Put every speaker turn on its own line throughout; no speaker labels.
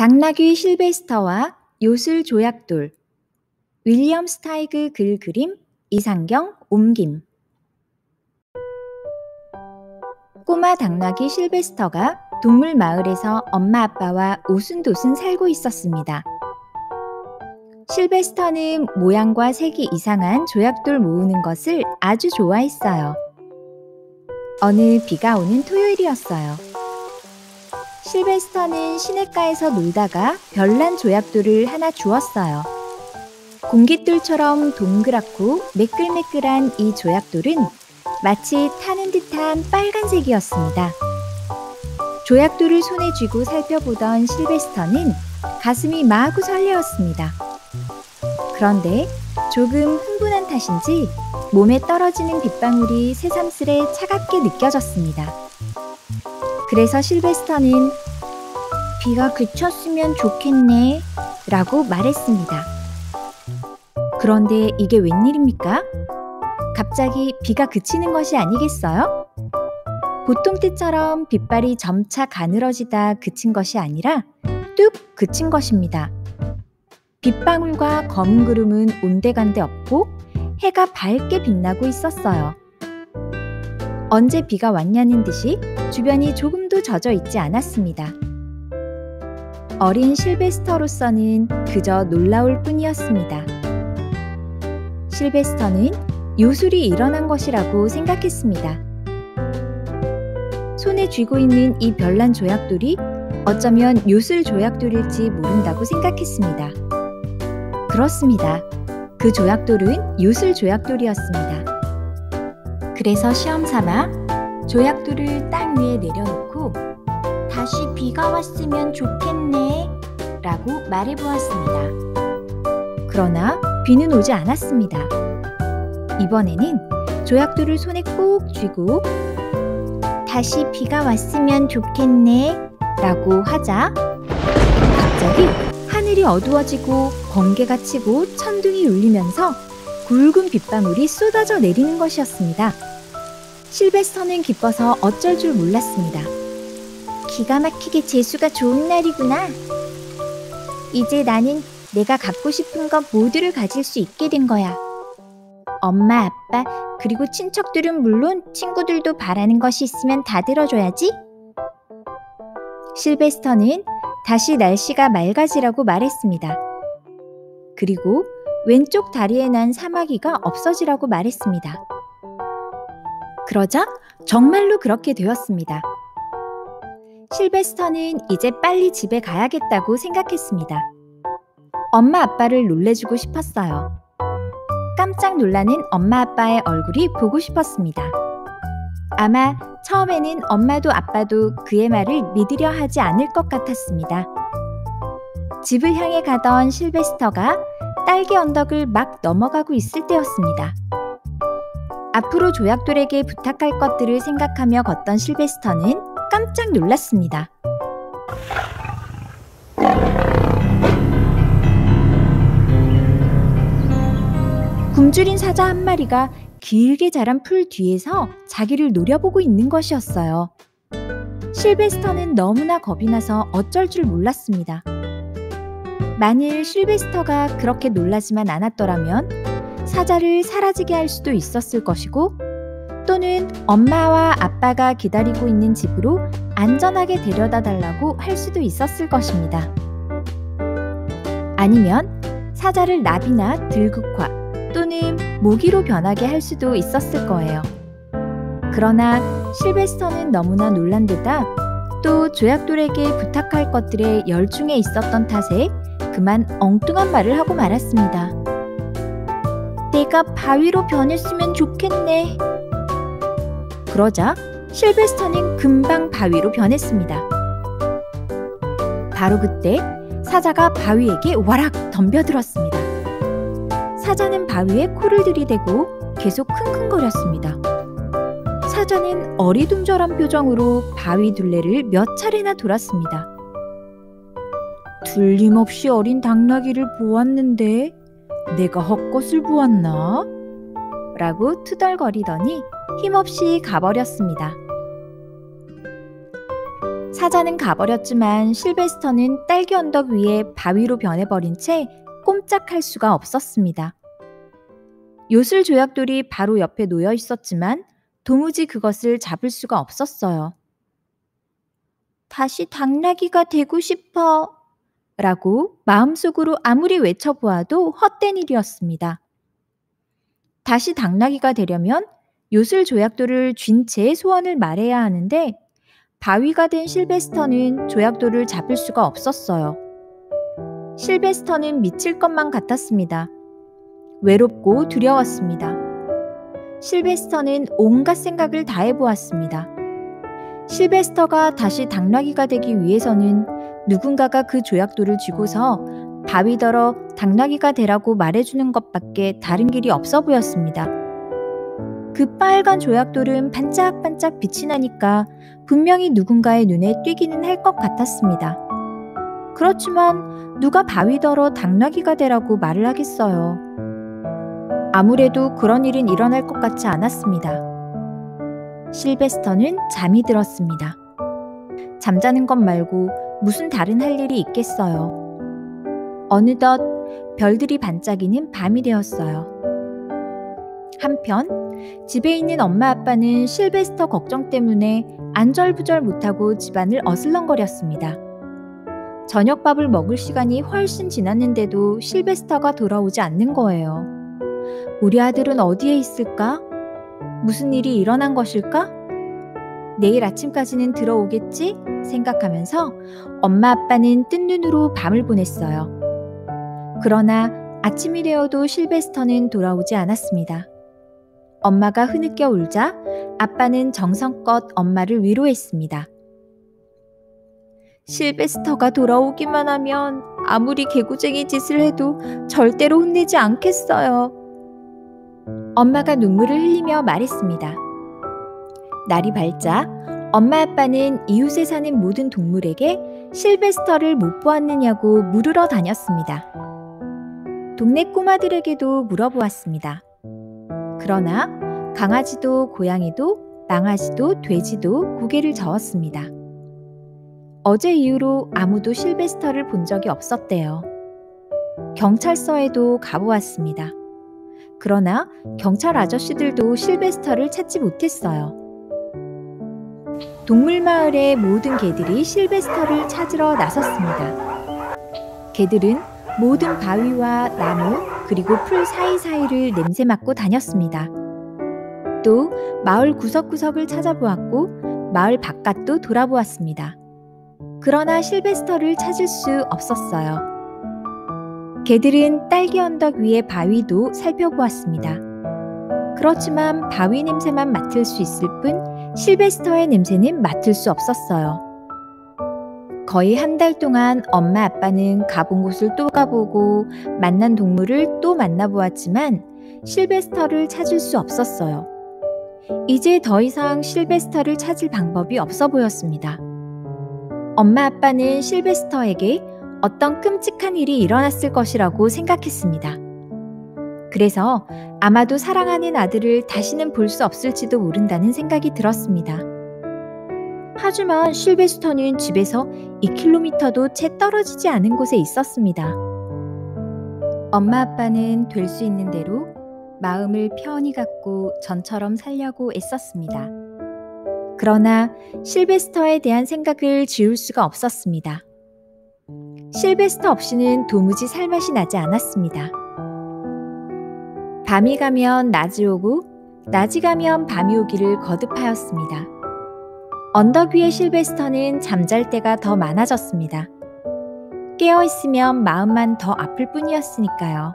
당나귀 실베스터와 요술 조약돌. 윌리엄 스타이그 글 그림, 이상경 옮김. 꼬마 당나귀 실베스터가 동물 마을에서 엄마 아빠와 오순도순 살고 있었습니다. 실베스터는 모양과 색이 이상한 조약돌 모으는 것을 아주 좋아했어요. 어느 비가 오는 토요일이었어요. 실베스터는 시냇가에서 놀다가 별난 조약돌을 하나 주웠어요. 공깃돌처럼 동그랗고 매끌매끌한 이 조약돌은 마치 타는 듯한 빨간색이었습니다. 조약돌을 손에 쥐고 살펴보던 실베스터는 가슴이 마구 설레었습니다. 그런데 조금 흥분한 탓인지 몸에 떨어지는 빗방울이 새삼스레 차갑게 느껴졌습니다. 그래서 실베스터는 비가 그쳤으면 좋겠네 라고 말했습니다. 그런데 이게 웬일입니까? 갑자기 비가 그치는 것이 아니겠어요? 보통 때처럼 빗발이 점차 가늘어지다 그친 것이 아니라 뚝 그친 것입니다. 빗방울과 검은 구름은 온데간데 없고 해가 밝게 빛나고 있었어요. 언제 비가 왔냐는 듯이 주변이 조금도 젖어 있지 않았습니다. 어린 실베스터로서는 그저 놀라울 뿐이었습니다. 실베스터는 요술이 일어난 것이라고 생각했습니다. 손에 쥐고 있는 이 별난 조약돌이 어쩌면 요술 조약돌일지 모른다고 생각했습니다. 그렇습니다. 그 조약돌은 요술 조약돌이었습니다. 그래서 시험삼아 조약돌을 땅 위에 내려놓고 다시 비가 왔으면 좋겠네 라고 말해보았습니다. 그러나 비는 오지 않았습니다. 이번에는 조약돌을 손에 꼭 쥐고 다시 비가 왔으면 좋겠네 라고 하자 갑자기 하늘이 어두워지고 번개가 치고 천둥이 울리면서 굵은 빗방울이 쏟아져 내리는 것이었습니다. 실베스터는 기뻐서 어쩔 줄 몰랐습니다. 기가 막히게 재수가 좋은 날이구나. 이제 나는 내가 갖고 싶은 것 모두를 가질 수 있게 된 거야. 엄마, 아빠, 그리고 친척들은 물론 친구들도 바라는 것이 있으면 다 들어줘야지. 실베스터는 다시 날씨가 맑아지라고 말했습니다. 그리고 왼쪽 다리에 난 사마귀가 없어지라고 말했습니다. 그러자 정말로 그렇게 되었습니다. 실베스터는 이제 빨리 집에 가야겠다고 생각했습니다. 엄마 아빠를 놀래주고 싶었어요. 깜짝 놀라는 엄마 아빠의 얼굴이 보고 싶었습니다. 아마 처음에는 엄마도 아빠도 그의 말을 믿으려 하지 않을 것 같았습니다. 집을 향해 가던 실베스터가 딸기 언덕을 막 넘어가고 있을 때였습니다. 앞으로 조약돌에게 부탁할 것들을 생각하며 걷던 실베스터는 깜짝 놀랐습니다. 굶주린 사자 한 마리가 길게 자란 풀 뒤에서 자기를 노려보고 있는 것이었어요. 실베스터는 너무나 겁이 나서 어쩔 줄 몰랐습니다. 만일 실베스터가 그렇게 놀라지만 않았더라면 사자를 사라지게 할 수도 있었을 것이고 또는 엄마와 아빠가 기다리고 있는 집으로 안전하게 데려다 달라고 할 수도 있었을 것입니다. 아니면 사자를 나비나 들국화 또는 모기로 변하게 할 수도 있었을 거예요. 그러나 실베스터는 너무나 놀란 데다 또 조약돌에게 부탁할 것들에 열중해 있었던 탓에 그만 엉뚱한 말을 하고 말았습니다. 내가 바위로 변했으면 좋겠네. 그러자 실베스터는 금방 바위로 변했습니다. 바로 그때 사자가 바위에게 와락 덤벼들었습니다. 사자는 바위에 코를 들이대고 계속 킁킁거렸습니다. 사자는 어리둥절한 표정으로 바위 둘레를 몇 차례나 돌았습니다. 틀림없이 어린 당나귀를 보았는데 내가 헛것을 보았나? 라고 투덜거리더니 힘없이 가버렸습니다. 사자는 가버렸지만 실베스터는 딸기 언덕 위에 바위로 변해버린 채 꼼짝할 수가 없었습니다. 요술 조약돌이 바로 옆에 놓여 있었지만 도무지 그것을 잡을 수가 없었어요. 다시 당나귀가 되고 싶어 라고 마음속으로 아무리 외쳐보아도 헛된 일이었습니다. 다시 당나귀가 되려면 요술 조약돌을 쥔 채 소원을 말해야 하는데 바위가 된 실베스터는 조약돌을 잡을 수가 없었어요. 실베스터는 미칠 것만 같았습니다. 외롭고 두려웠습니다. 실베스터는 온갖 생각을 다 해보았습니다. 실베스터가 다시 당나귀가 되기 위해서는 누군가가 그 조약돌을 쥐고서 바위더러 당나귀가 되라고 말해주는 것밖에 다른 길이 없어 보였습니다. 그 빨간 조약돌은 반짝반짝 빛이 나니까 분명히 누군가의 눈에 띄기는 할 것 같았습니다. 그렇지만 누가 바위더러 당나귀가 되라고 말을 하겠어요. 아무래도 그런 일은 일어날 것 같지 않았습니다. 실베스터는 잠이 들었습니다. 잠자는 것 말고 무슨 다른 할 일이 있겠어요. 어느덧 별들이 반짝이는 밤이 되었어요. 한편 집에 있는 엄마 아빠는 실베스터 걱정 때문에 안절부절 못하고 집안을 어슬렁거렸습니다. 저녁밥을 먹을 시간이 훨씬 지났는데도 실베스터가 돌아오지 않는 거예요. 우리 아들은 어디에 있을까? 무슨 일이 일어난 것일까? 내일 아침까지는 들어오겠지? 생각하면서 엄마 아빠는 뜬 눈으로 밤을 보냈어요. 그러나 아침이 되어도 실베스터는 돌아오지 않았습니다. 엄마가 흐느껴 울자 아빠는 정성껏 엄마를 위로했습니다. 실베스터가 돌아오기만 하면 아무리 개구쟁이 짓을 해도 절대로 혼내지 않겠어요. 엄마가 눈물을 흘리며 말했습니다. 날이 밝자 엄마 아빠는 이웃에 사는 모든 동물에게 실베스터를 못 보았느냐고 물으러 다녔습니다. 동네 꼬마들에게도 물어보았습니다. 그러나 강아지도 고양이도 낭아지도 돼지도 고개를 저었습니다. 어제 이후로 아무도 실베스터를 본 적이 없었대요. 경찰서에도 가보았습니다. 그러나 경찰 아저씨들도 실베스터를 찾지 못했어요. 동물마을의 모든 개들이 실베스터를 찾으러 나섰습니다. 개들은 모든 바위와 나무 그리고 풀 사이사이를 냄새 맡고 다녔습니다. 또 마을 구석구석을 찾아보았고 마을 바깥도 돌아보았습니다. 그러나 실베스터를 찾을 수 없었어요. 개들은 딸기 언덕 위의 바위도 살펴보았습니다. 그렇지만 바위 냄새만 맡을 수 있을 뿐 실베스터의 냄새는 맡을 수 없었어요. 거의 한 달 동안 엄마 아빠는 가본 곳을 또 가보고 만난 동물을 또 만나보았지만 실베스터를 찾을 수 없었어요. 이제 더 이상 실베스터를 찾을 방법이 없어 보였습니다. 엄마 아빠는 실베스터에게 어떤 끔찍한 일이 일어났을 것이라고 생각했습니다. 그래서 아마도 사랑하는 아들을 다시는 볼 수 없을지도 모른다는 생각이 들었습니다. 하지만 실베스터는 집에서 2km도 채 떨어지지 않은 곳에 있었습니다. 엄마 아빠는 될 수 있는 대로 마음을 편히 갖고 전처럼 살려고 애썼습니다. 그러나 실베스터에 대한 생각을 지울 수가 없었습니다. 실베스터 없이는 도무지 살맛이 나지 않았습니다. 밤이 가면 낮이 오고 낮이 가면 밤이 오기를 거듭하였습니다. 언덕 위의 실베스터는 잠잘 때가 더 많아졌습니다. 깨어있으면 마음만 더 아플 뿐이었으니까요.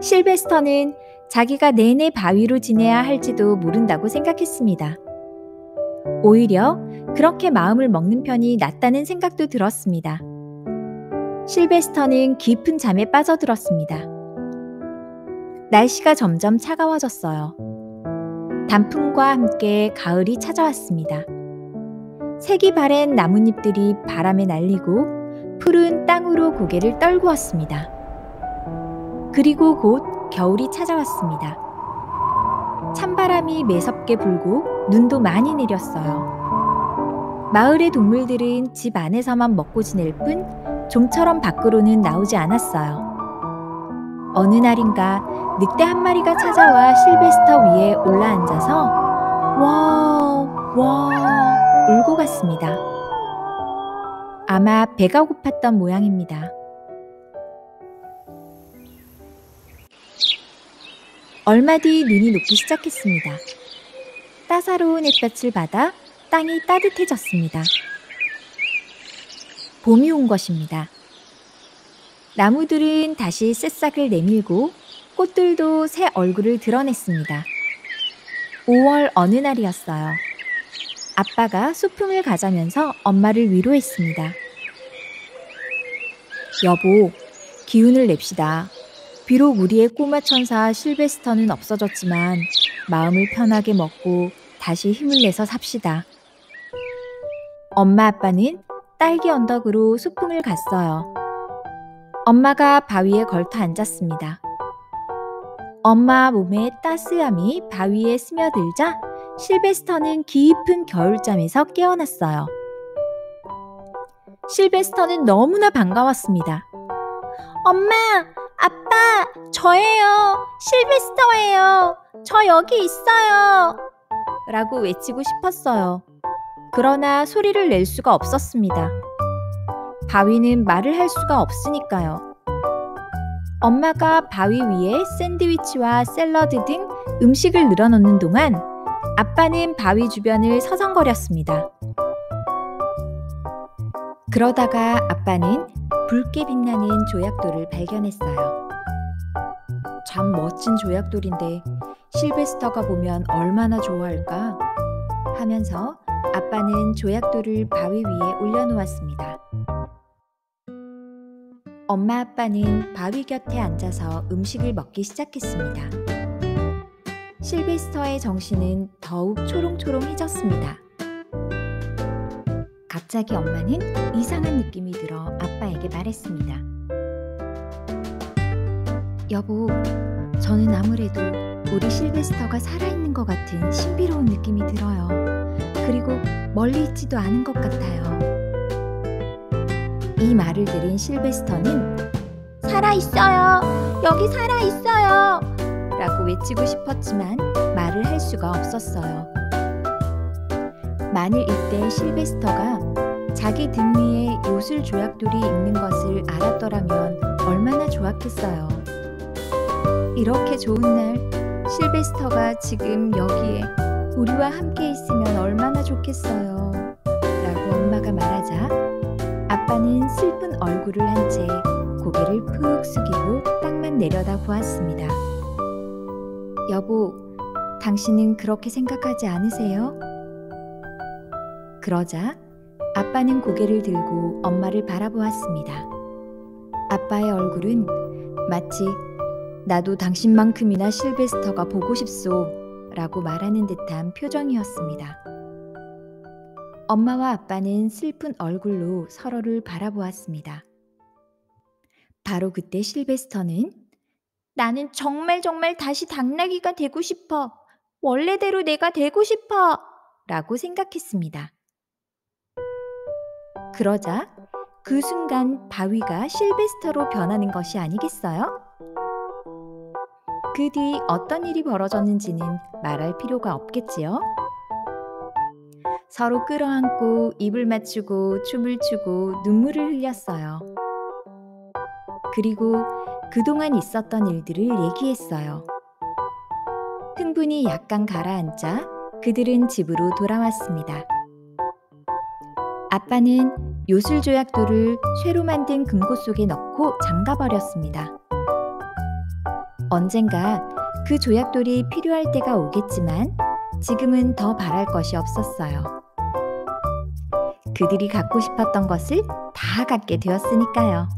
실베스터는 자기가 내내 바위로 지내야 할지도 모른다고 생각했습니다. 오히려 그렇게 마음을 먹는 편이 낫다는 생각도 들었습니다. 실베스터는 깊은 잠에 빠져들었습니다. 날씨가 점점 차가워졌어요. 단풍과 함께 가을이 찾아왔습니다. 색이 바랜 나뭇잎들이 바람에 날리고 푸른 땅으로 고개를 떨구었습니다. 그리고 곧 겨울이 찾아왔습니다. 찬바람이 매섭게 불고 눈도 많이 내렸어요. 마을의 동물들은 집 안에서만 먹고 지낼 뿐 좀처럼 밖으로는 나오지 않았어요. 어느 날인가 늑대 한 마리가 찾아와 실베스터 위에 올라앉아서 와 울고 갔습니다. 아마 배가 고팠던 모양입니다. 얼마 뒤 눈이 녹기 시작했습니다. 따사로운 햇볕을 받아 땅이 따뜻해졌습니다. 봄이 온 것입니다. 나무들은 다시 새싹을 내밀고 꽃들도 새 얼굴을 드러냈습니다. 5월 어느 날이었어요. 아빠가 소풍을 가자면서 엄마를 위로했습니다. 여보, 기운을 냅시다. 비록 우리의 꼬마 천사 실베스터는 없어졌지만 마음을 편하게 먹고 다시 힘을 내서 삽시다. 엄마 아빠는 딸기 언덕으로 소풍을 갔어요. 엄마가 바위에 걸터 앉았습니다. 엄마 몸의 따스함이 바위에 스며들자 실베스터는 깊은 겨울잠에서 깨어났어요. 실베스터는 너무나 반가웠습니다. 엄마, 아빠, 저예요. 실베스터예요. 저 여기 있어요. 라고 외치고 싶었어요. 그러나 소리를 낼 수가 없었습니다. 바위는 말을 할 수가 없으니까요. 엄마가 바위 위에 샌드위치와 샐러드 등 음식을 늘어놓는 동안 아빠는 바위 주변을 서성거렸습니다. 그러다가 아빠는 붉게 빛나는 조약돌을 발견했어요. 참 멋진 조약돌인데 실베스터가 보면 얼마나 좋아할까? 하면서 아빠는 조약돌을 바위 위에 올려놓았습니다. 엄마 아빠는 바위 곁에 앉아서 음식을 먹기 시작했습니다. 실베스터의 정신은 더욱 초롱초롱해졌습니다. 갑자기 엄마는 이상한 느낌이 들어 아빠에게 말했습니다. 여보, 저는 아무래도 우리 실베스터가 살아있는 것 같은 신비로운 느낌이 들어요. 그리고 멀리 있지도 않은 것 같아요. 이 말을 들은 실베스터는 살아있어요! 여기 살아있어요! 라고 외치고 싶었지만 말을 할 수가 없었어요. 만일 이때 실베스터가 자기 등 위에 요술 조약돌이 있는 것을 알았더라면 얼마나 좋았겠어요. 이렇게 좋은 날 실베스터가 지금 여기에 우리와 함께 있으면 얼마나 좋겠어요. 라고 엄마가 말하자 아빠는 슬픈 얼굴을 한 채 고개를 푹 숙이고 땅만 내려다 보았습니다. 여보, 당신은 그렇게 생각하지 않으세요? 그러자 아빠는 고개를 들고 엄마를 바라보았습니다. 아빠의 얼굴은 마치 나도 당신만큼이나 실베스터가 보고 싶소 라고 말하는 듯한 표정이었습니다. 엄마와 아빠는 슬픈 얼굴로 서로를 바라보았습니다. 바로 그때 실베스터는 나는 정말 다시 당나귀가 되고 싶어. 원래대로 내가 되고 싶어. 라고 생각했습니다. 그러자 그 순간 바위가 실베스터로 변하는 것이 아니겠어요? 그 뒤 어떤 일이 벌어졌는지는 말할 필요가 없겠지요? 서로 끌어안고 입을 맞추고 춤을 추고 눈물을 흘렸어요. 그리고 그동안 있었던 일들을 얘기했어요. 흥분이 약간 가라앉자 그들은 집으로 돌아왔습니다. 아빠는 요술조약돌을 쇠로 만든 금고 속에 넣고 잠가버렸습니다. 언젠가 그 조약돌이 필요할 때가 오겠지만 지금은 더 바랄 것이 없었어요. 그들이 갖고 싶었던 것을 다 갖게 되었으니까요.